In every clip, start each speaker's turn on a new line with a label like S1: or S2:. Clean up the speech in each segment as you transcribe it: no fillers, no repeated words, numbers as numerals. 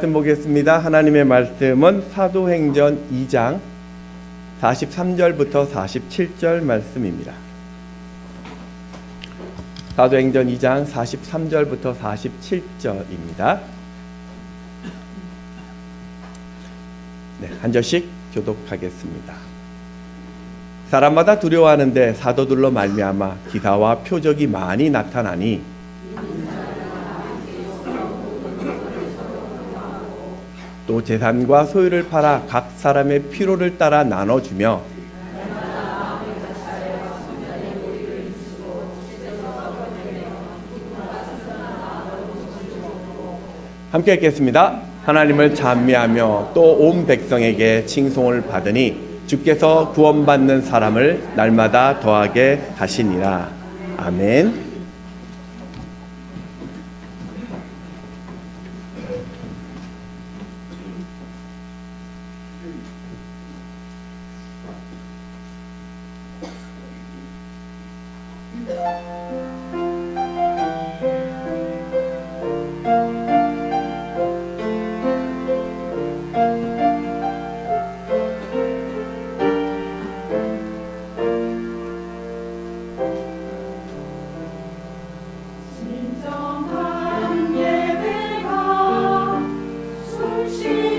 S1: 말씀 보겠습니다. 하나님의 말씀은 사도행전 2장 43절부터 47절 말씀입니다. 사도행전 2장 43절부터 47절입니다. 네, 한 절씩 교독하겠습니다. 사람마다 두려워하는데 사도들로 말미암아 기사와 표적이 많이 나타나니 또 재산과 소유를 팔아 각 사람의 필요를 따라 나눠주며 함께 읽겠습니다. 하나님을 찬미하며 또 온 백성에게 칭송을 받으니 주께서 구원받는 사람을 날마다 더하게 하시니라. 아멘.
S2: 주님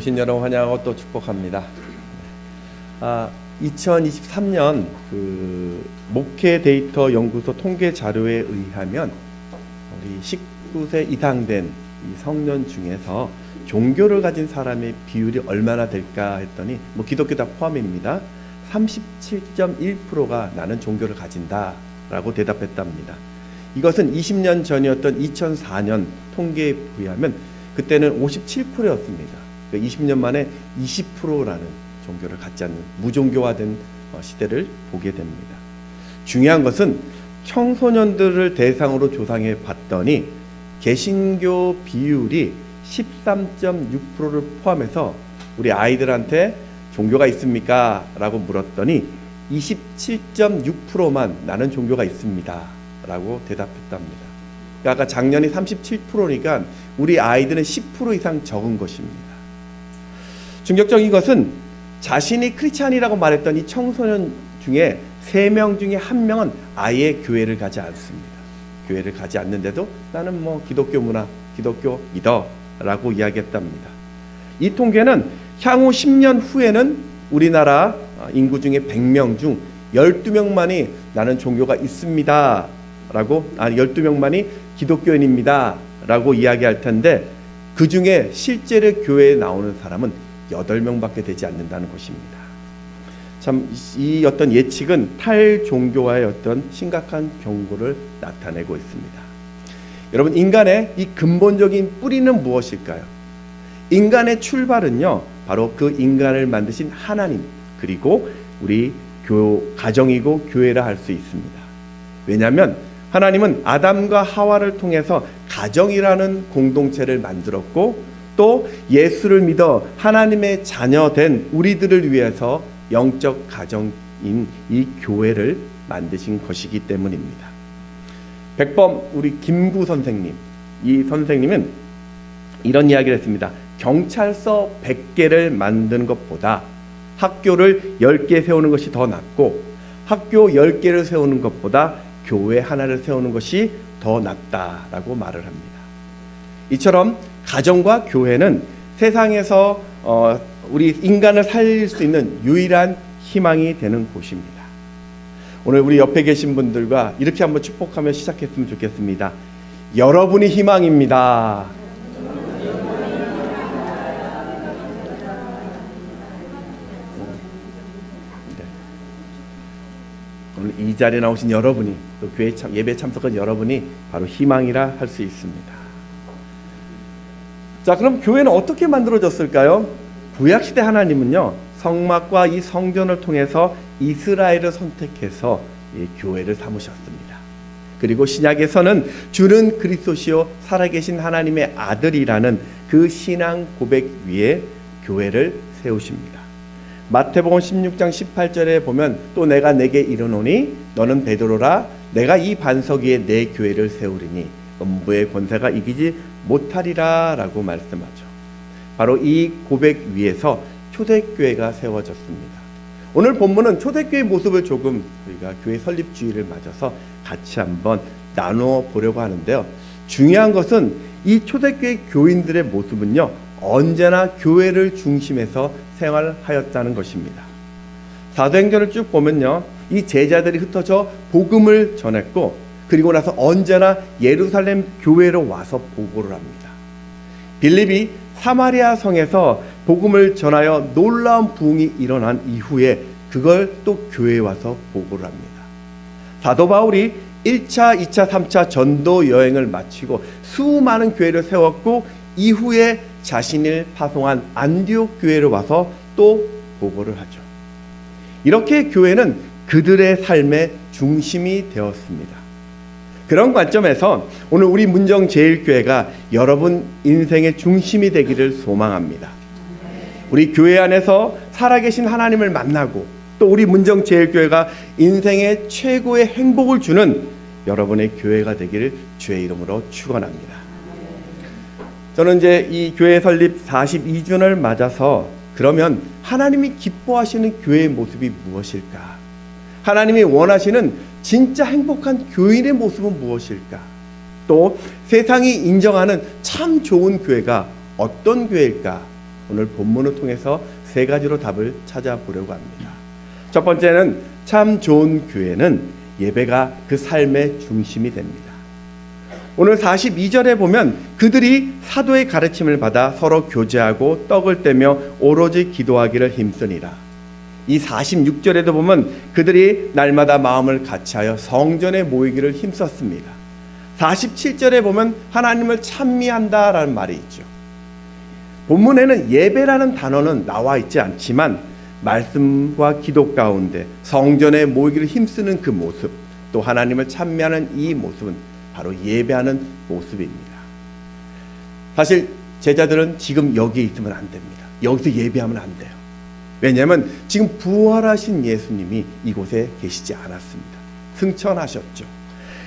S1: 오신 여러분 환영하고 또 축복합니다. 2023년 그 목회 데이터 연구소 통계 자료에 의하면 우리 19세 이상 된 이 성년 중에서 종교를 가진 사람의 비율이 얼마나 될까 했더니 뭐 기독교 다 포함입니다. 37.1%가 나는 종교를 가진다라고 대답했답니다. 이것은 20년 전이었던 2004년 통계에 의하면 그때는 57%였습니다. 20년 만에 20%라는 종교를 갖지 않는 무종교화된 시대를 보게 됩니다. 중요한 것은 청소년들을 대상으로 조사해 봤더니 개신교 비율이 13.6%를 포함해서 우리 아이들한테 종교가 있습니까? 라고 물었더니 27.6%만 나는 종교가 있습니다 라고 대답했답니다. 그러니까 아까 작년이 37%니까 우리 아이들은 10% 이상 적은 것입니다. 충격적인 것은 자신이 크리스찬이라고 말했던 이 청소년 중에 3명 중에 1명은 아예 교회를 가지 않습니다. 교회를 가지 않는데도 나는 뭐 기독교 문화, 기독교 믿어 라고 이야기했답니다. 이 통계는 향후 10년 후에는 우리나라 인구 중에 100명 중 12명만이 나는 종교가 있습니다 라고 12명만이 기독교인입니다 라고 이야기할 텐데 그 중에 실제로 교회에 나오는 사람은 8명밖에 되지 않는다는 것입니다. 참 이 어떤 예측은 탈종교화의 어떤 심각한 경고를 나타내고 있습니다. 여러분, 인간의 이 근본적인 뿌리는 무엇일까요? 인간의 출발은요, 바로 그 인간을 만드신 하나님, 그리고 우리 가정이고 교회라 할 수 있습니다. 왜냐하면 하나님은 아담과 하와를 통해서 가정이라는 공동체를 만들었고 또 예수를 믿어 하나님의 자녀된 우리들을 위해서 영적 가정인 이 교회를 만드신 것이기 때문입니다. 백범 우리 김구 선생님, 이 선생님은 이런 이야기를 했습니다. 경찰서 100개를 만드는 것보다 학교를 10개 세우는 것이 더 낫고 학교 10개를 세우는 것보다 교회 하나를 세우는 것이 더 낫다라고 말을 합니다. 이처럼 가정과 교회는 세상에서 우리 인간을 살릴 수 있는 유일한 희망이 되는 곳입니다. 오늘 우리 옆에 계신 분들과 이렇게 한번 축복하며 시작했으면 좋겠습니다. 여러분이 희망입니다. 네. 오늘 이 자리에 나오신 여러분이 또 교회 예배 참석한 여러분이 바로 희망이라 할 수 있습니다. 자, 그럼 교회는 어떻게 만들어졌을까요? 구약시대 하나님은요, 성막과 이 성전을 통해서 이스라엘을 선택해서 이 교회를 삼으셨습니다. 그리고 신약에서는 주는 그리스도시요 살아계신 하나님의 아들이라는 그 신앙 고백 위에 교회를 세우십니다. 마태복음 16장 18절에 보면 또 내가 내게 이르노니 너는 베드로라 내가 이 반석 위에 내 교회를 세우리니 음부의 권세가 이기지 못하리라 라고 말씀하죠. 바로 이 고백 위에서 초대교회가 세워졌습니다. 오늘 본문은 초대교회 모습을 조금 우리가 교회 설립 주일을 맞아서 같이 한번 나누어 보려고 하는데요. 중요한 것은 이 초대교회 교인들의 모습은요, 언제나 교회를 중심에서 생활하였다는 것입니다. 사도행전을 쭉 보면요, 이 제자들이 흩어져 복음을 전했고 그리고 나서 언제나 예루살렘 교회로 와서 보고를 합니다. 빌립이 사마리아 성에서 복음을 전하여 놀라운 부흥이 일어난 이후에 그걸 또 교회에 와서 보고를 합니다. 사도 바울이 1차, 2차, 3차 전도 여행을 마치고 수많은 교회를 세웠고 이후에 자신을 파송한 안디옥 교회로 와서 또 보고를 하죠. 이렇게 교회는 그들의 삶의 중심이 되었습니다. 그런 관점에서 오늘 우리 문정제일교회가 여러분 인생의 중심이 되기를 소망합니다. 우리 교회 안에서 살아계신 하나님을 만나고 또 우리 문정제일교회가 인생의 최고의 행복을 주는 여러분의 교회가 되기를 주의 이름으로 축원합니다. 저는 이제 이 교회 설립 42주년을 맞아서 그러면 하나님이 기뻐하시는 교회의 모습이 무엇일까? 하나님이 원하시는 진짜 행복한 교인의 모습은 무엇일까? 또 세상이 인정하는 참 좋은 교회가 어떤 교회일까? 오늘 본문을 통해서 세 가지로 답을 찾아보려고 합니다. 첫 번째는 참 좋은 교회는 예배가 그 삶의 중심이 됩니다. 오늘 42절에 보면 그들이 사도의 가르침을 받아 서로 교제하고 떡을 떼며 오로지 기도하기를 힘쓰니라. 이 46절에도 보면 그들이 날마다 마음을 같이하여 성전에 모이기를 힘썼습니다. 47절에 보면 하나님을 찬미한다라는 말이 있죠. 본문에는 예배라는 단어는 나와 있지 않지만 말씀과 기도 가운데 성전에 모이기를 힘쓰는 그 모습, 또 하나님을 찬미하는 이 모습은 바로 예배하는 모습입니다. 사실 제자들은 지금 여기에 있으면 안 됩니다. 여기서 예배하면 안 돼요. 왜냐하면 지금 부활하신 예수님이 이곳에 계시지 않았습니다. 승천하셨죠.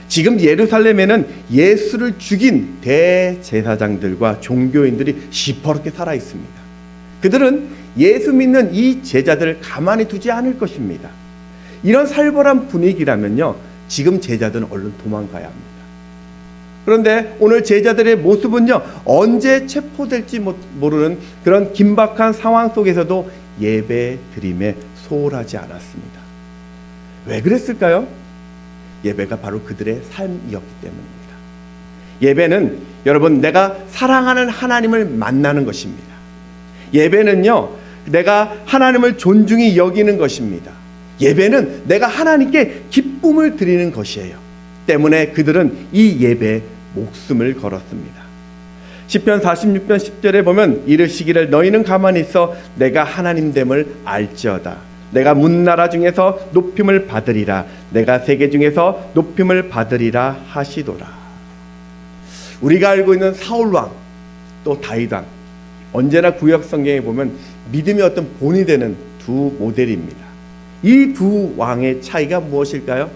S1: 지금 예루살렘에는 예수를 죽인 대제사장들과 종교인들이 시퍼렇게 살아 있습니다. 그들은 예수 믿는 이 제자들을 가만히 두지 않을 것입니다. 이런 살벌한 분위기라면요, 지금 제자들은 얼른 도망가야 합니다. 그런데 오늘 제자들의 모습은요, 언제 체포될지 모르는 그런 긴박한 상황 속에서도 예배 드림에 소홀하지 않았습니다. 왜 그랬을까요? 예배가 바로 그들의 삶이었기 때문입니다. 예배는 여러분, 내가 사랑하는 하나님을 만나는 것입니다. 예배는요, 내가 하나님을 존중히 여기는 것입니다. 예배는 내가 하나님께 기쁨을 드리는 것이에요. 때문에 그들은 이 예배에 목숨을 걸었습니다. 시편 46편 10절에 보면 이르시기를 너희는 가만히 있어 내가 하나님됨을 알지어다. 내가 문나라 중에서 높임을 받으리라. 내가 세계 중에서 높임을 받으리라 하시도라. 우리가 알고 있는 사울왕 또 다윗왕, 언제나 구약 성경에 보면 믿음의 어떤 본이 되는 두 모델입니다. 이 두 왕의 차이가 무엇일까요?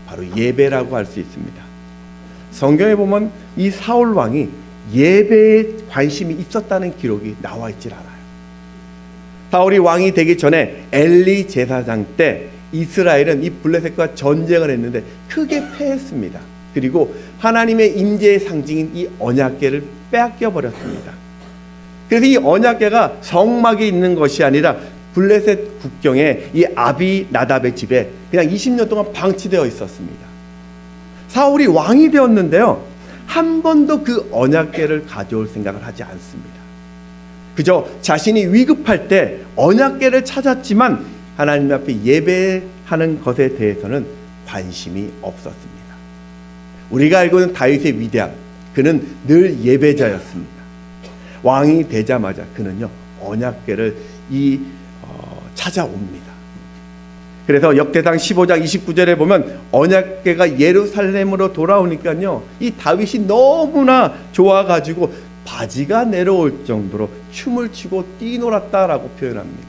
S1: 바로 예배라고 할 수 있습니다. 성경에 보면 이 사울 왕이 예배에 관심이 있었다는 기록이 나와 있질 않아요. 사울이 왕이 되기 전에 엘리 제사장 때 이스라엘은 이 블레셋과 전쟁을 했는데 크게 패했습니다. 그리고 하나님의 임재의 상징인 이 언약궤를 빼앗겨 버렸습니다. 그래서 이 언약궤가 성막에 있는 것이 아니라 블레셋 국경에 이 아비나답의 집에 그냥 20년 동안 방치되어 있었습니다. 사울이 왕이 되었는데요, 한 번도 그 언약궤를 가져올 생각을 하지 않습니다. 그저 자신이 위급할 때 언약궤를 찾았지만 하나님 앞에 예배하는 것에 대해서는 관심이 없었습니다. 우리가 알고 있는 다윗의 위대함, 그는 늘 예배자였습니다. 왕이 되자마자 그는요, 언약궤를 찾아옵니다. 그래서 역대상 15장 29절에 보면 언약궤가 예루살렘으로 돌아오니까요, 이 다윗이 너무나 좋아가지고 바지가 내려올 정도로 춤을 추고 뛰놀았다라고 표현합니다.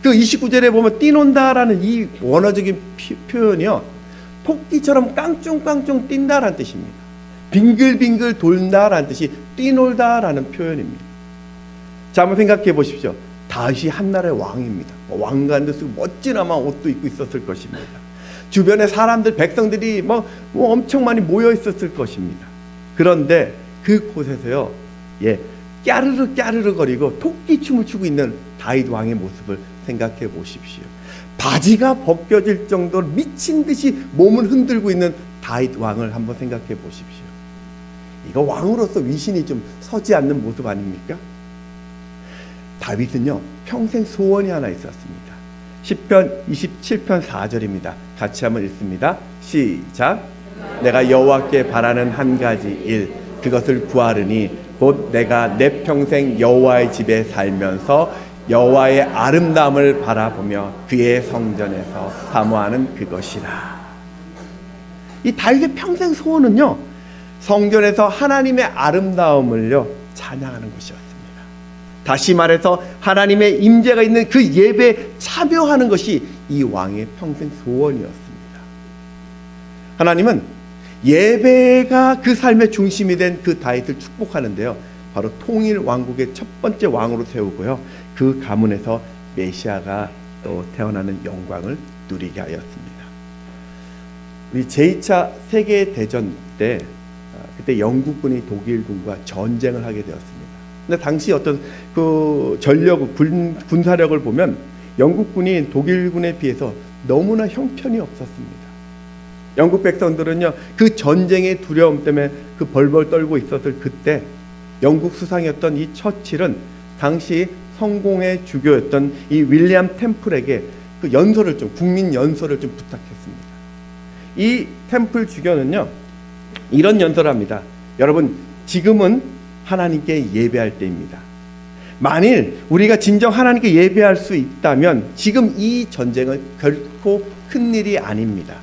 S1: 그 29절에 보면 뛰논다라는 이 원어적인 표현이요, 토끼처럼 깡충깡충 뛴다라는 뜻입니다. 빙글빙글 돌다라는 뜻이 뛰놀다라는 표현입니다. 자, 한번 생각해 보십시오. 다윗이 한나라의 왕입니다. 왕관도 쓰고 멋지나마 옷도 입고 있었을 것입니다. 주변에 사람들, 백성들이 엄청 많이 모여 있었을 것입니다. 그런데 그곳에서요, 까르르 까르르 거리고 토끼춤을 추고 있는 다윗 왕의 모습을 생각해 보십시오. 바지가 벗겨질 정도로 미친 듯이 몸을 흔들고 있는 다윗 왕을 한번 생각해 보십시오. 이거 왕으로서 위신이 좀 서지 않는 모습 아닙니까? 다윗은요, 평생 소원이 하나 있었습니다. 시편 27편 4절입니다. 같이 한번 읽습니다. 시작. 내가 여호와께 바라는 한 가지 일, 그것을 구하르니 곧 내가 내 평생 여호와의 집에 살면서 여호와의 아름다움을 바라보며 그의 성전에서 사모하는 그것이라. 이 다윗의 평생 소원은요, 성전에서 하나님의 아름다움을요 찬양하는 것이었습니다. 다시 말해서 하나님의 임재가 있는 그 예배에 참여하는 것이 이 왕의 평생 소원이었습니다. 하나님은 예배가 그 삶의 중심이 된 그 다윗을 축복하는데요, 바로 통일 왕국의 첫 번째 왕으로 세우고요, 그 가문에서 메시아가 또 태어나는 영광을 누리게 하였습니다. 우리 제2차 세계대전 때, 그때 영국군이 독일군과 전쟁을 하게 되었습니다. 근데 당시 어떤 그 전력, 군사력을 보면 영국군이 독일군에 비해서 너무나 형편이 없었습니다. 영국 백성들은요, 그 전쟁의 두려움 때문에 그 벌벌 떨고 있었을 그때 영국 수상이었던 이 처칠은 당시 성공의 주교였던 이 윌리엄 템플에게 그 연설을 좀, 국민 연설을 좀 부탁했습니다. 이 템플 주교는요, 이런 연설을 합니다. 여러분, 지금은 하나님께 예배할 때입니다. 만일 우리가 진정 하나님께 예배할 수 있다면 지금 이 전쟁은 결코 큰일이 아닙니다.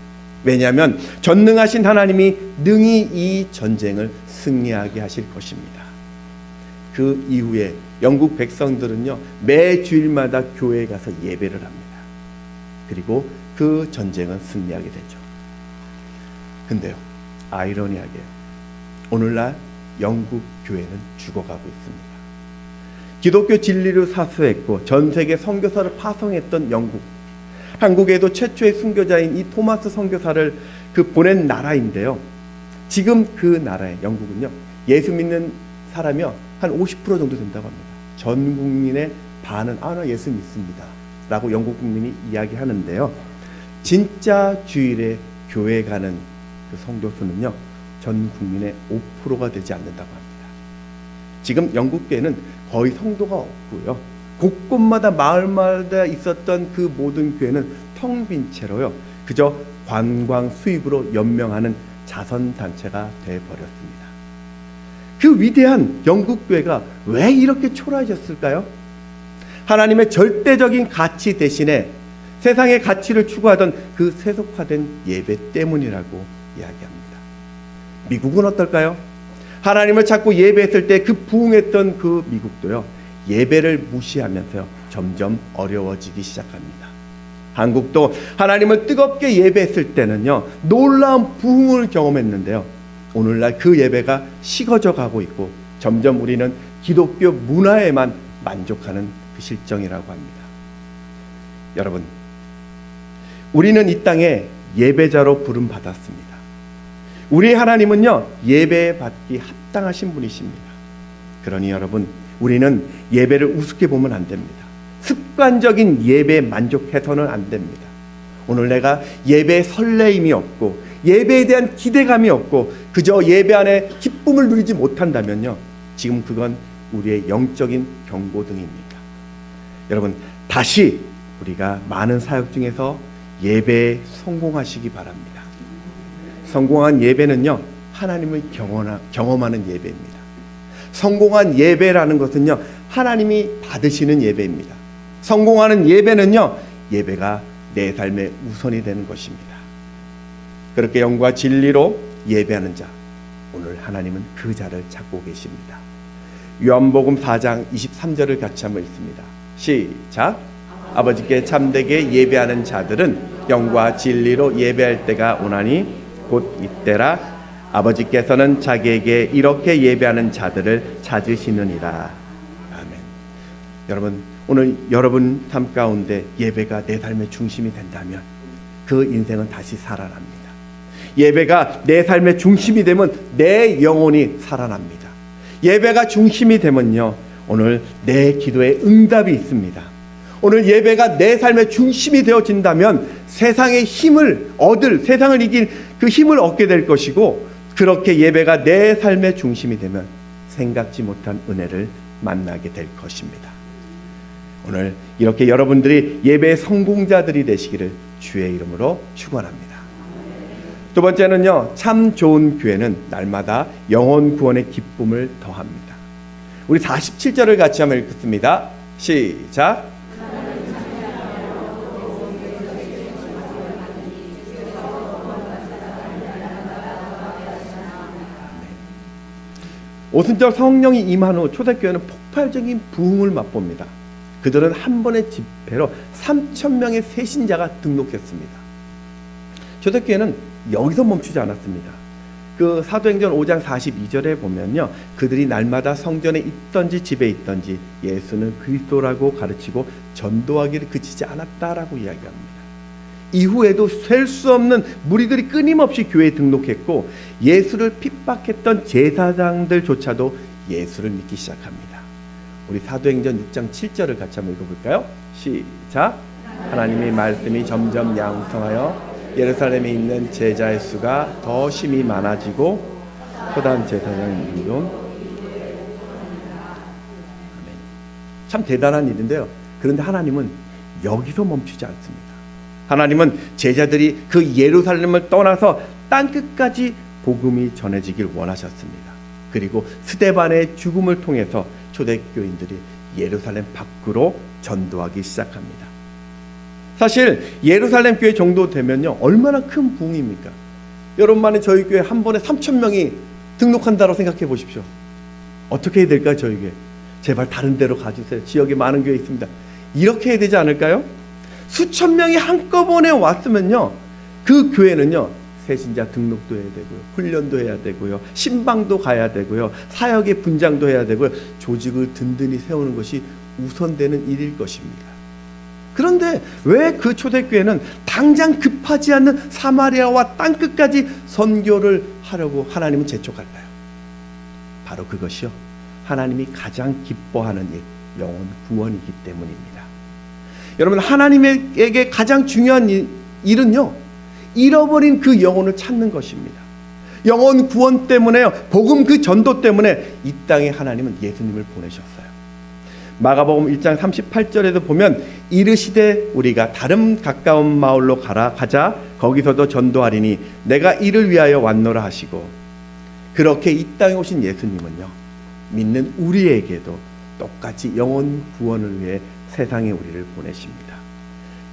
S1: 왜냐하면 전능하신 하나님이 능히 이 전쟁을 승리하게 하실 것입니다. 그 이후에 영국 백성들은요, 매 주일마다 교회에 가서 예배를 합니다. 그리고 그 전쟁은 승리하게 되죠. 근데요, 아이러니하게 오늘날 영국 교회는 죽어가고 있습니다. 기독교 진리를 사수했고 전 세계 선교사를 파송했던 영국, 한국에도 최초의 순교자인 이 토마스 선교사를 보낸 나라인데요. 지금 그 나라의 영국은요, 예수 믿는 사람이요 한 50% 정도 된다고 합니다. 전 국민의 반은 나 예수 믿습니다 라고 영국 국민이 이야기하는데요, 진짜 주일에 교회 가는 그 성도수는요 전 국민의 5%가 되지 않는다고 합니다. 지금 영국 교회는 거의 성도가 없고요, 곳곳마다 마을마다 있었던 그 모든 교회는 텅 빈 채로요, 그저 관광 수입으로 연명하는 자선단체가 되어버렸습니다. 그 위대한 영국 교회가 왜 이렇게 초라해졌을까요? 하나님의 절대적인 가치 대신에 세상의 가치를 추구하던 그 세속화된 예배 때문이라고 이야기합니다. 미국은 어떨까요? 하나님을 찾고 예배했을 때 그 부흥했던 그 미국도요, 예배를 무시하면서요 점점 어려워지기 시작합니다. 한국도 하나님을 뜨겁게 예배했을 때는요 놀라운 부흥을 경험했는데요, 오늘날 그 예배가 식어져 가고 있고 점점 우리는 기독교 문화에만 만족하는 그 실정이라고 합니다. 여러분, 우리는 이 땅에 예배자로 부름 받았습니다. 우리 하나님은요 예배 받기 합당하신 분이십니다. 그러니 여러분, 우리는 예배를 우습게 보면 안 됩니다. 습관적인 예배에 만족해서는 안 됩니다. 오늘 내가 예배에 설레임이 없고 예배에 대한 기대감이 없고 그저 예배 안에 기쁨을 누리지 못한다면요, 지금 그건 우리의 영적인 경고등입니다. 여러분, 다시 우리가 많은 사역 중에서 예배에 성공하시기 바랍니다. 성공한 예배는요 하나님을 경험하는 예배입니다. 성공한 예배라는 것은요 하나님이 받으시는 예배입니다. 성공하는 예배는요 예배가 내 삶의 우선이 되는 것입니다. 그렇게 영과 진리로 예배하는 자, 오늘 하나님은 그 자를 찾고 계십니다. 요한복음 4장 23절을 같이 한번 읽습니다. 시작. 아버지께 참되게 예배하는 자들은 영과 진리로 예배할 때가 오나니 곧 이때라. 아버지께서는 자기에게 이렇게 예배하는 자들을 찾으시느니라. 아멘. 여러분, 오늘 여러분 삶 가운데 예배가 내 삶의 중심이 된다면 그 인생은 다시 살아납니다. 예배가 내 삶의 중심이 되면 내 영혼이 살아납니다. 예배가 중심이 되면요 오늘 내 기도에 응답이 있습니다. 오늘 예배가 내 삶의 중심이 되어진다면 세상의 힘을 세상을 이길 그 힘을 얻게 될 것이고, 그렇게 예배가 내 삶의 중심이 되면 생각지 못한 은혜를 만나게 될 것입니다. 오늘 이렇게 여러분들이 예배의 성공자들이 되시기를 주의 이름으로 축원합니다. 두 번째는요, 참 좋은 교회는 날마다 영혼 구원의 기쁨을 더합니다. 우리 47절을 같이 한번 읽겠습니다. 시작. 오순절 성령이 임한 후 초대교회는 폭발적인 부흥을 맛봅니다. 그들은 한 번의 집회로 3,000명의 새신자가 등록했습니다. 초대교회는 여기서 멈추지 않았습니다. 그 사도행전 5장 42절에 보면요, 그들이 날마다 성전에 있던지 집에 있던지 예수는 그리스도라고 가르치고 전도하기를 그치지 않았다라고 이야기합니다. 이후에도 셀 수 없는 무리들이 끊임없이 교회에 등록했고 예수를 핍박했던 제사장들조차도 예수를 믿기 시작합니다. 우리 사도행전 6장 7절을 같이 한번 읽어볼까요? 시작. 하나님의 말씀이 점점 양성하여 예루살렘에 있는 제자의 수가 더 심히 많아지고 표단 제사장의 이름도 참 대단한 일인데요. 그런데 하나님은 여기서 멈추지 않습니다. 하나님은 제자들이 그 예루살렘을 떠나서 땅끝까지 복음이 전해지길 원하셨습니다. 그리고 스데반의 죽음을 통해서 초대교인들이 예루살렘 밖으로 전도하기 시작합니다. 사실 예루살렘 교회 정도 되면요, 얼마나 큰 부흥입니까? 여러분만의 저희 교회 한 번에 3,000명이 등록한다고 생각해 보십시오. 어떻게 해야 될까요? 저희 교회 제발 다른 데로 가주세요. 지역에 많은 교회 있습니다. 이렇게 해야 되지 않을까요? 수천 명이 한꺼번에 왔으면요, 그 교회는요, 새신자 등록도 해야 되고요, 훈련도 해야 되고요, 신방도 가야 되고요, 사역의 분장도 해야 되고요, 조직을 든든히 세우는 것이 우선되는 일일 것입니다. 그런데 왜 그 초대교회는 당장 급하지 않는 사마리아와 땅끝까지 선교를 하려고 하나님은 재촉할까요? 바로 그것이요, 하나님이 가장 기뻐하는 일, 영혼 구원이기 때문입니다. 여러분, 하나님에게 가장 중요한 일은요, 잃어버린 그 영혼을 찾는 것입니다. 영혼 구원 때문에요, 복음 그 전도 때문에 이 땅에 하나님은 예수님을 보내셨어요. 마가복음 1장 38절에도 보면 이르시되 우리가 다른 가까운 마을로 가자. 거기서도 전도하리니 내가 이를 위하여 왔노라 하시고, 그렇게 이 땅에 오신 예수님은요, 믿는 우리에게도 똑같이 영혼 구원을 위해 세상에 우리를 보내십니다.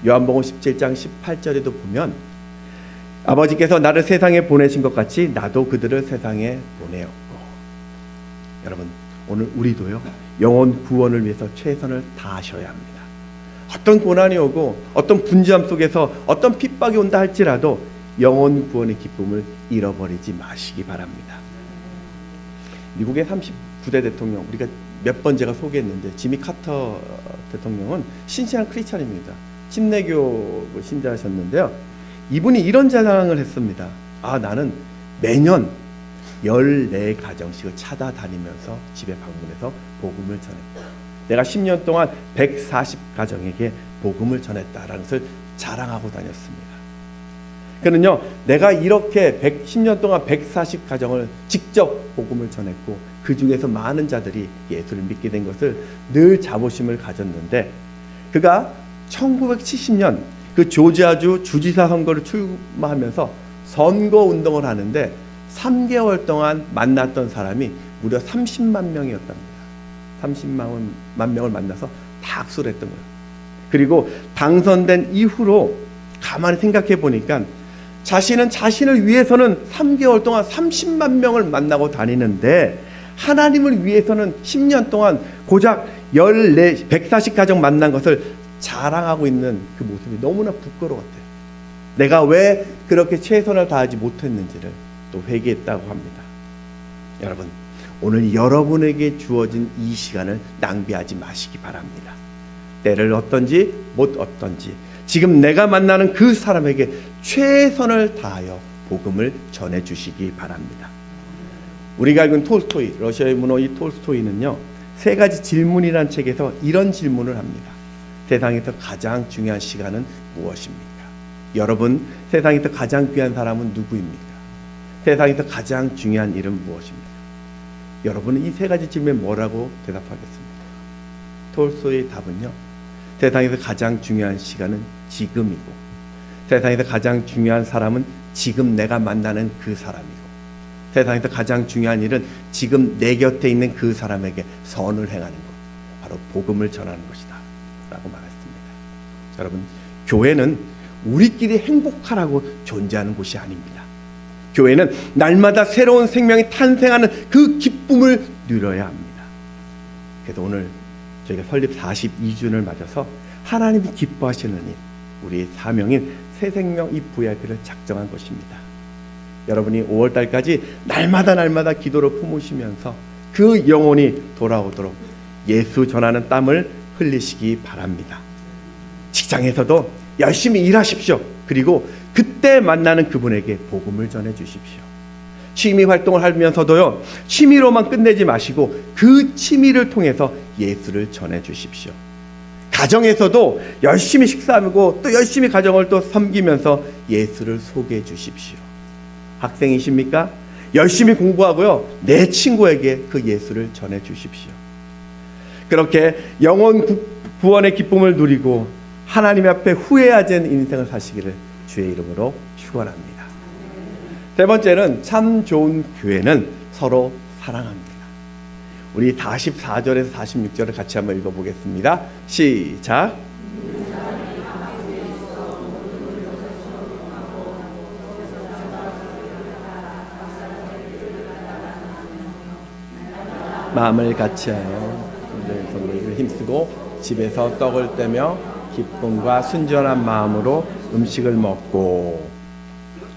S1: 요한복음 17장 18절에도 보면 아버지께서 나를 세상에 보내신 것 같이 나도 그들을 세상에 보내었고. 여러분, 오늘 우리도요, 영혼 구원을 위해서 최선을 다하셔야 합니다. 어떤 고난이 오고 어떤 분주함 속에서 어떤 핍박이 온다 할지라도 영혼 구원의 기쁨을 잃어버리지 마시기 바랍니다. 미국의 39대 대통령, 우리가 몇 번 제가 소개했는데 지미 카터 대통령은 신실한 크리스찬입니다. 침례교 신자셨는데요, 이분이 이런 자랑을 했습니다. 나는 매년 14가정씩을 찾아다니면서 집에 방문해서 복음을 전했다. 내가 10년 동안 140가정에게 복음을 전했다라는 것을 자랑하고 다녔습니다. 그는요, 내가 이렇게 10년 동안 140가정을 직접 복음을 전했고 그 중에서 많은 자들이 예수를 믿게 된 것을 늘 자부심을 가졌는데, 그가 1970년 그 조지아주 주지사 선거를 출마하면서 선거 운동을 하는데 3개월 동안 만났던 사람이 무려 30만 명이었답니다. 30만 명을 만나서 다 악수를 했던 거예요. 그리고 당선된 이후로 가만히 생각해 보니까 자신은 자신을 위해서는 3개월 동안 30만 명을 만나고 다니는데 하나님을 위해서는 10년 동안 고작 140가정 만난 것을 자랑하고 있는 그 모습이 너무나 부끄러웠대요. 내가 왜 그렇게 최선을 다하지 못했는지를 또 회개했다고 합니다. 여러분, 오늘 여러분에게 주어진 이 시간을 낭비하지 마시기 바랍니다. 때를 어떤지 못 어떤지 지금 내가 만나는 그 사람에게 최선을 다하여 복음을 전해주시기 바랍니다. 우리가 읽은 톨스토이, 러시아의 문호이 톨스토이는요, 3가지 질문이라는 책에서 이런 질문을 합니다. 세상에서 가장 중요한 시간은 무엇입니까? 여러분, 세상에서 가장 귀한 사람은 누구입니까? 세상에서 가장 중요한 일은 무엇입니까? 여러분은 이 3가지 질문에 뭐라고 대답하겠습니까? 톨스토이의 답은요, 세상에서 가장 중요한 시간은 지금이고, 세상에서 가장 중요한 사람은 지금 내가 만나는 그 사람이고, 세상에서 가장 중요한 일은 지금 내 곁에 있는 그 사람에게 선을 행하는 것, 바로 복음을 전하는 것이다 라고 말했습니다. 여러분, 교회는 우리끼리 행복하라고 존재하는 곳이 아닙니다. 교회는 날마다 새로운 생명이 탄생하는 그 기쁨을 누려야 합니다. 그래서 오늘 저희가 설립 42주년을 맞아서 하나님이 기뻐하시는 일, 우리의 사명인 새 생명 이 VIP를 작정한 것입니다. 여러분이 5월달까지 날마다 기도를 품으시면서 그 영혼이 돌아오도록 예수 전하는 땀을 흘리시기 바랍니다. 직장에서도 열심히 일하십시오. 그리고 그때 만나는 그분에게 복음을 전해 주십시오. 취미 활동을 하면서도요, 취미로만 끝내지 마시고 그 취미를 통해서 예수를 전해 주십시오. 가정에서도 열심히 식사하고 또 열심히 가정을 또 섬기면서 예수를 소개해 주십시오. 학생이십니까? 열심히 공부하고요, 내 친구에게 그 예수를 전해 주십시오. 그렇게 영혼 구원의 기쁨을 누리고 하나님 앞에 후회하지 않은 인생을 사시기를 주의 이름으로 축원합니다. 세 번째는 참 좋은 교회는 서로 사랑합니다. 우리 44절에서 46절을 같이 한번 읽어보겠습니다. 시작. 마음을 같이하여 성도를 힘쓰고 집에서 떡을 떼며 기쁨과 순전한 마음으로 음식을 먹고.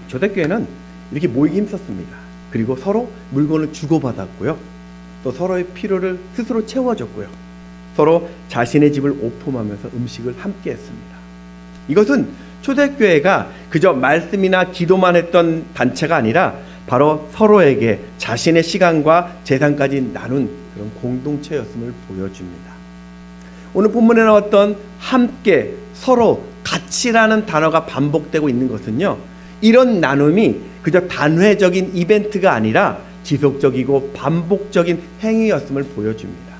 S1: 초대교회는 이렇게 모이기 힘썼습니다. 그리고 서로 물건을 주고받았고요, 또 서로의 필요를 스스로 채워줬고요, 서로 자신의 집을 오품하면서 음식을 함께 했습니다. 이것은 초대교회가 그저 말씀이나 기도만 했던 단체가 아니라 바로 서로에게 자신의 시간과 재산까지 나눈 그런 공동체였음을 보여줍니다. 오늘 본문에 나왔던 함께, 서로, 같이라는 단어가 반복되고 있는 것은요, 이런 나눔이 그저 단회적인 이벤트가 아니라 지속적이고 반복적인 행위였음을 보여줍니다.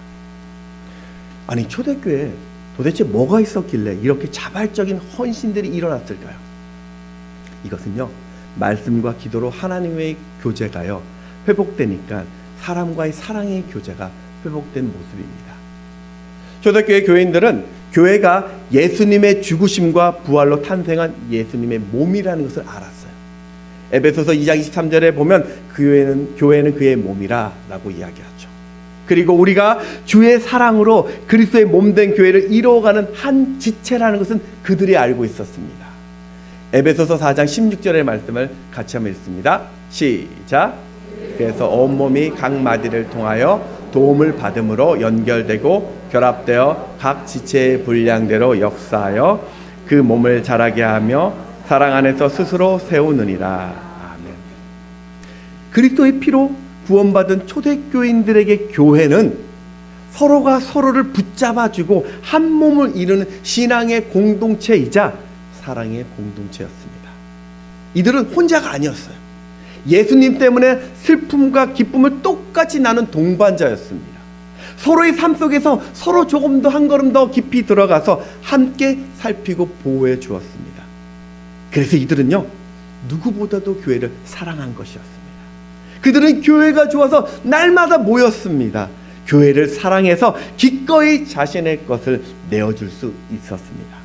S1: 아니, 초대교회에 도대체 뭐가 있었길래 이렇게 자발적인 헌신들이 일어났을까요? 이것은요, 말씀과 기도로 하나님의 교제가요, 회복되니까 사람과의 사랑의 교제가 회복된 모습입니다. 초대교회 교인들은 교회가 예수님의 죽으심과 부활로 탄생한 예수님의 몸이라는 것을 알았어요. 에베소서 2장 23절에 보면 교회는 그의 몸이라 라고 이야기하죠. 그리고 우리가 주의 사랑으로 그리스도의 몸된 교회를 이루어가는 한 지체라는 것은 그들이 알고 있었습니다. 에베소서 4장 16절의 말씀을 같이 한번 읽습니다. 시작. 그래서 온몸이 각 마디를 통하여 도움을 받음으로 연결되고 결합되어 각 지체의 분량대로 역사하여 그 몸을 자라게 하며 사랑 안에서 스스로 세우느니라. 아멘. 그리스도의 피로 구원받은 초대교인들에게 교회는 서로가 서로를 붙잡아주고 한 몸을 이루는 신앙의 공동체이자 사랑의 공동체였습니다. 이들은 혼자가 아니었어요. 예수님 때문에 슬픔과 기쁨을 똑같이 나눈 동반자였습니다. 서로의 삶 속에서 서로 조금 더 한 걸음 더 깊이 들어가서 함께 살피고 보호해 주었습니다. 그래서 이들은요, 누구보다도 교회를 사랑한 것이었습니다. 그들은 교회가 좋아서 날마다 모였습니다. 교회를 사랑해서 기꺼이 자신의 것을 내어줄 수 있었습니다.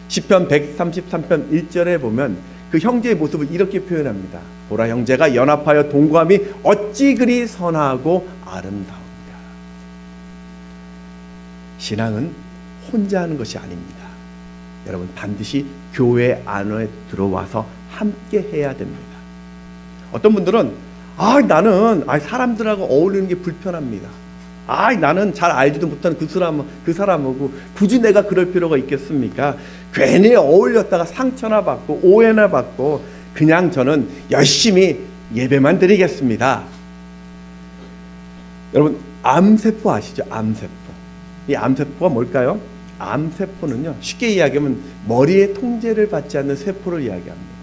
S1: 시편 133편 1절에 보면 그 형제의 모습을 이렇게 표현합니다. 보라, 형제가 연합하여 동거함이 어찌 그리 선하고 아름다운가. 신앙은 혼자 하는 것이 아닙니다. 여러분, 반드시 교회 안에 들어와서 함께 해야 됩니다. 어떤 분들은 나는 사람들하고 어울리는 게 불편합니다. 나는 잘 알지도 못하는 그 사람하고 굳이 내가 그럴 필요가 있겠습니까? 괜히 어울렸다가 상처나 받고 오해나 받고 그냥 저는 열심히 예배만 드리겠습니다. 여러분, 암세포 아시죠? 암세포. 이 암세포가 뭘까요? 암세포는요, 쉽게 이야기하면 머리의 통제를 받지 않는 세포를 이야기합니다.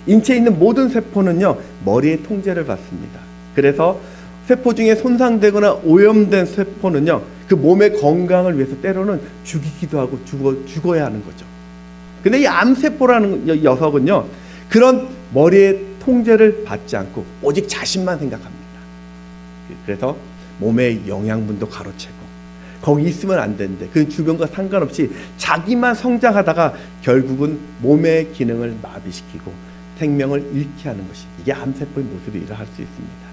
S1: 인체에 있는 모든 세포는요, 머리의 통제를 받습니다. 그래서 세포 중에 손상되거나 오염된 세포는요, 그 몸의 건강을 위해서 때로는 죽이기도 하고 죽어야 하는 거죠. 근데 이 암세포라는 녀석은요, 그런 머리의 통제를 받지 않고 오직 자신만 생각합니다. 그래서 몸의 영양분도 가로채고 거기 있으면 안 되는데 그 주변과 상관없이 자기만 성장하다가 결국은 몸의 기능을 마비시키고 생명을 잃게 하는 것이, 이게 암세포의 모습이라 할 수 있습니다.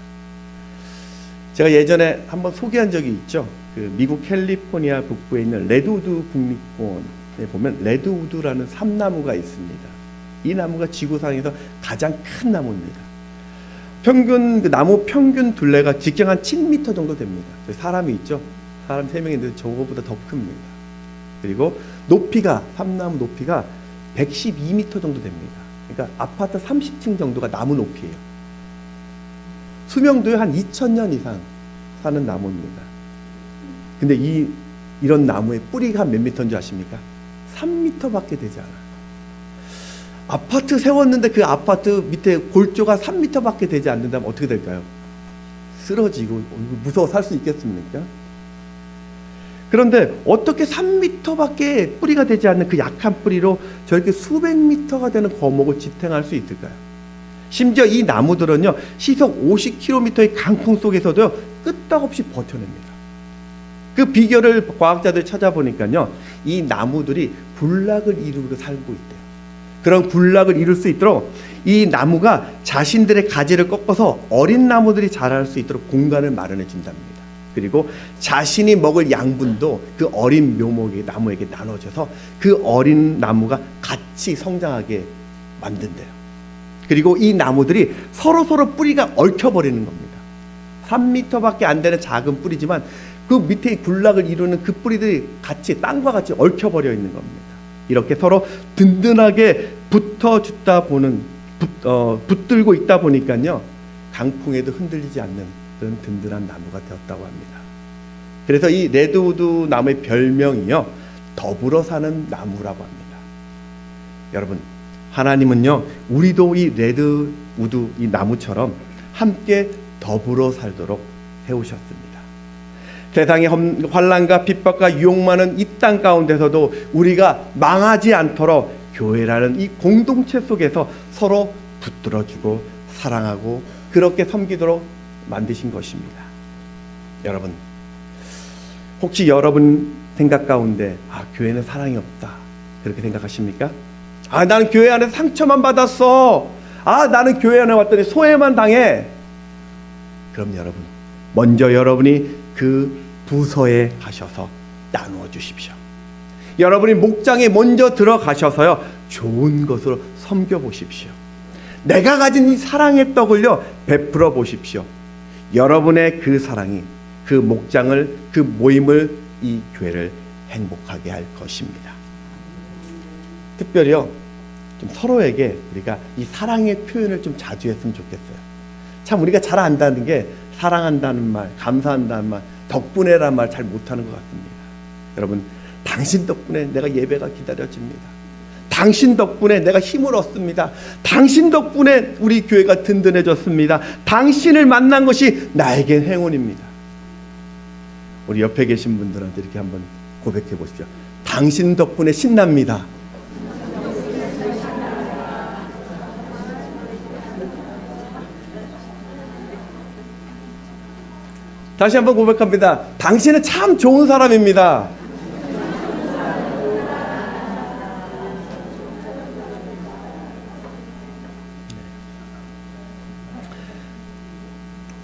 S1: 제가 예전에 한번 소개한 적이 있죠. 그 미국 캘리포니아 북부에 있는 레드우드 국립공원에 보면 레드우드라는 삼나무가 있습니다. 이 나무가 지구상에서 가장 큰 나무입니다. 나무 평균 둘레가 직경 한 7m 정도 됩니다. 사람이 있죠. 사람 3명이 있는데 저거보다 더 큽니다. 그리고 삼나무 높이가 112m 정도 됩니다. 그러니까 아파트 30층 정도가 나무 높이에요. 수명도 한 2000년 이상 사는 나무입니다. 근데 이런 나무의 뿌리가 몇 미터인 줄 아십니까? 3미터밖에 되지 않아요. 아파트 세웠는데 그 아파트 밑에 골조가 3미터밖에 되지 않는다면 어떻게 될까요? 쓰러지고 무서워 살 수 있겠습니까? 그런데 어떻게 3미터밖에 뿌리가 되지 않는 그 약한 뿌리로 저렇게 수백 미터가 되는 거목을 지탱할 수 있을까요? 심지어 이 나무들은요, 시속 50km의 강풍 속에서도요, 끄떡없이 버텨냅니다. 그 비결을 과학자들이 찾아보니까요, 이 나무들이 군락을 이루고 살고 있대요. 그런 군락을 이룰 수 있도록 이 나무가 자신들의 가지를 꺾어서 어린 나무들이 자랄 수 있도록 공간을 마련해 준답니다. 그리고 자신이 먹을 양분도 그 어린 묘목의 나무에게 나눠줘서 그 어린 나무가 같이 성장하게 만든대요. 그리고 이 나무들이 서로 뿌리가 얽혀버리는 겁니다. 3m밖에 안 되는 작은 뿌리지만 그 밑에 군락을 이루는 그 뿌리들이 같이 땅과 같이 얽혀버려 있는 겁니다. 이렇게 서로 든든하게 붙들고 있다 보니까요, 강풍에도 흔들리지 않는 그런 든든한 나무가 되었다고 합니다. 그래서 이 레드우드 나무의 별명이요, 더불어 사는 나무라고 합니다. 여러분, 하나님은요, 우리도 이 레드우드 이 나무처럼 함께 더불어 살도록 해오셨습니다. 세상의 환난과 핍박과 유혹 많은 이 땅 가운데서도 우리가 망하지 않도록 교회라는 이 공동체 속에서 서로 붙들어주고 사랑하고 그렇게 섬기도록 만드신 것입니다. 여러분, 혹시 여러분 생각 가운데 교회는 사랑이 없다 그렇게 생각하십니까? 나는 교회 안에서 상처만 받았어. 나는 교회 안에 왔더니 소외만 당해. 그럼 여러분, 먼저 여러분이 그 부서에 가셔서 나누어 주십시오. 여러분이 목장에 먼저 들어가셔서요, 좋은 것으로 섬겨 보십시오. 내가 가진 이 사랑의 떡을요, 베풀어 보십시오. 여러분의 그 사랑이 그 목장을, 그 모임을, 이 교회를 행복하게 할 것입니다. 특별히요, 좀 서로에게 우리가 이 사랑의 표현을 좀 자주 했으면 좋겠어요. 참 우리가 잘 안다는 게 사랑한다는 말, 감사한다는 말, 덕분에라는 말 잘 못하는 것 같습니다. 여러분, 당신 덕분에 내가 예배가 기다려집니다. 당신 덕분에 내가 힘을 얻습니다. 당신 덕분에 우리 교회가 든든해졌습니다. 당신을 만난 것이 나에겐 행운입니다. 우리 옆에 계신 분들한테 이렇게 한번 고백해 보십시오. 당신 덕분에 신납니다. 다시 한번 고백합니다. 당신은 참 좋은 사람입니다.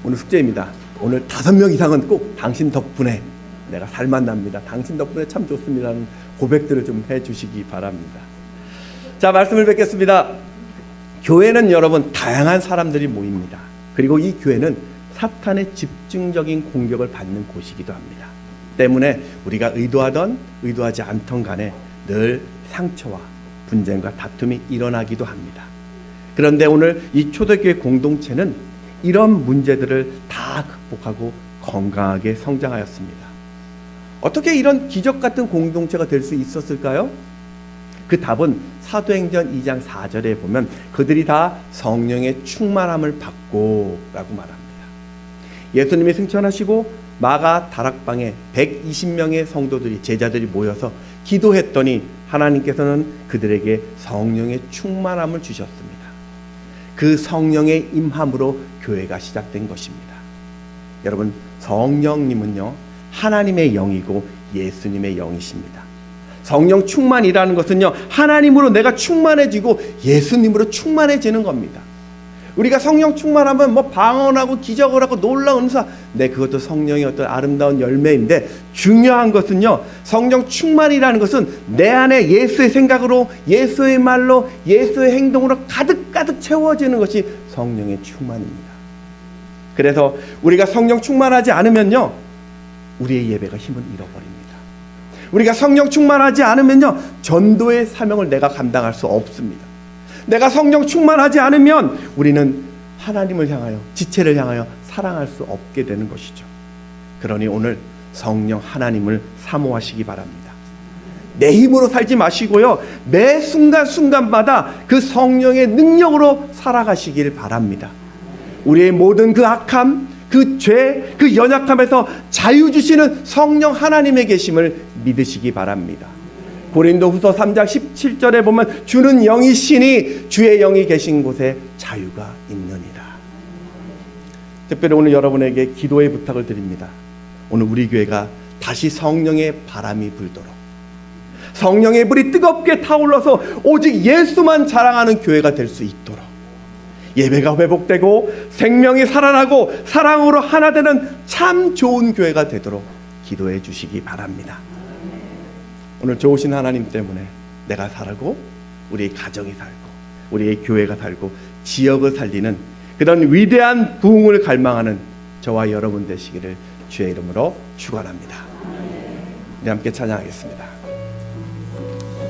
S1: 오늘 숙제입니다. 오늘 5명 이상은 꼭 당신 덕분에 내가 살만납니다. 당신 덕분에 참 좋습니다라는 고백들을 좀 해주시기 바랍니다. 자, 말씀을 뵙겠습니다. 교회는 여러분 다양한 사람들이 모입니다. 그리고 이 교회는 사탄의 집중적인 공격을 받는 곳이기도 합니다. 때문에 우리가 의도하던 의도하지 않던 간에 늘 상처와 분쟁과 다툼이 일어나기도 합니다. 그런데 오늘 이 초대교회 공동체는 이런 문제들을 다 극복하고 건강하게 성장하였습니다. 어떻게 이런 기적 같은 공동체가 될 수 있었을까요? 그 답은 사도행전 2장 4절에 보면 그들이 다 성령의 충만함을 받고 라고 말합니다. 예수님이 승천하시고 마가 다락방에 120명의 성도들이, 제자들이 모여서 기도했더니 하나님께서는 그들에게 성령의 충만함을 주셨습니다. 그 성령의 임함으로 교회가 시작된 것입니다. 여러분, 성령님은요, 하나님의 영이고 예수님의 영이십니다. 성령 충만이라는 것은요, 하나님으로 내가 충만해지고 예수님으로 충만해지는 겁니다. 우리가 성령 충만하면 방언하고 기적을 하고 놀라운 은사, 그것도 성령의 어떤 아름다운 열매인데, 중요한 것은요, 성령 충만이라는 것은 내 안에 예수의 생각으로, 예수의 말로, 예수의 행동으로 가득가득 채워지는 것이 성령의 충만입니다. 그래서 우리가 성령 충만하지 않으면요, 우리의 예배가 힘을 잃어버립니다. 우리가 성령 충만하지 않으면요, 전도의 사명을 내가 감당할 수 없습니다. 내가 성령 충만하지 않으면 우리는 하나님을 향하여, 지체를 향하여 사랑할 수 없게 되는 것이죠. 그러니 오늘 성령 하나님을 사모하시기 바랍니다. 내 힘으로 살지 마시고요, 매 순간순간마다 그 성령의 능력으로 살아가시길 바랍니다. 우리의 모든 그 악함, 그 죄, 그 연약함에서 자유 주시는 성령 하나님의 계심을 믿으시기 바랍니다. 고린도후서 3장 17절에 보면 주는 영이시니 주의 영이 계신 곳에 자유가 있느니라. 특별히 오늘 여러분에게 기도의 부탁을 드립니다. 오늘 우리 교회가 다시 성령의 바람이 불도록, 성령의 불이 뜨겁게 타올라서 오직 예수만 자랑하는 교회가 될 수 있도록, 예배가 회복되고 생명이 살아나고 사랑으로 하나 되는 참 좋은 교회가 되도록 기도해 주시기 바랍니다. 오늘 좋으신 하나님 때문에 내가 살고 우리의 가정이 살고 우리의 교회가 살고 지역을 살리는 그런 위대한 부흥을 갈망하는 저와 여러분 되시기를 주의 이름으로 축원합니다. 우리 함께 찬양하겠습니다.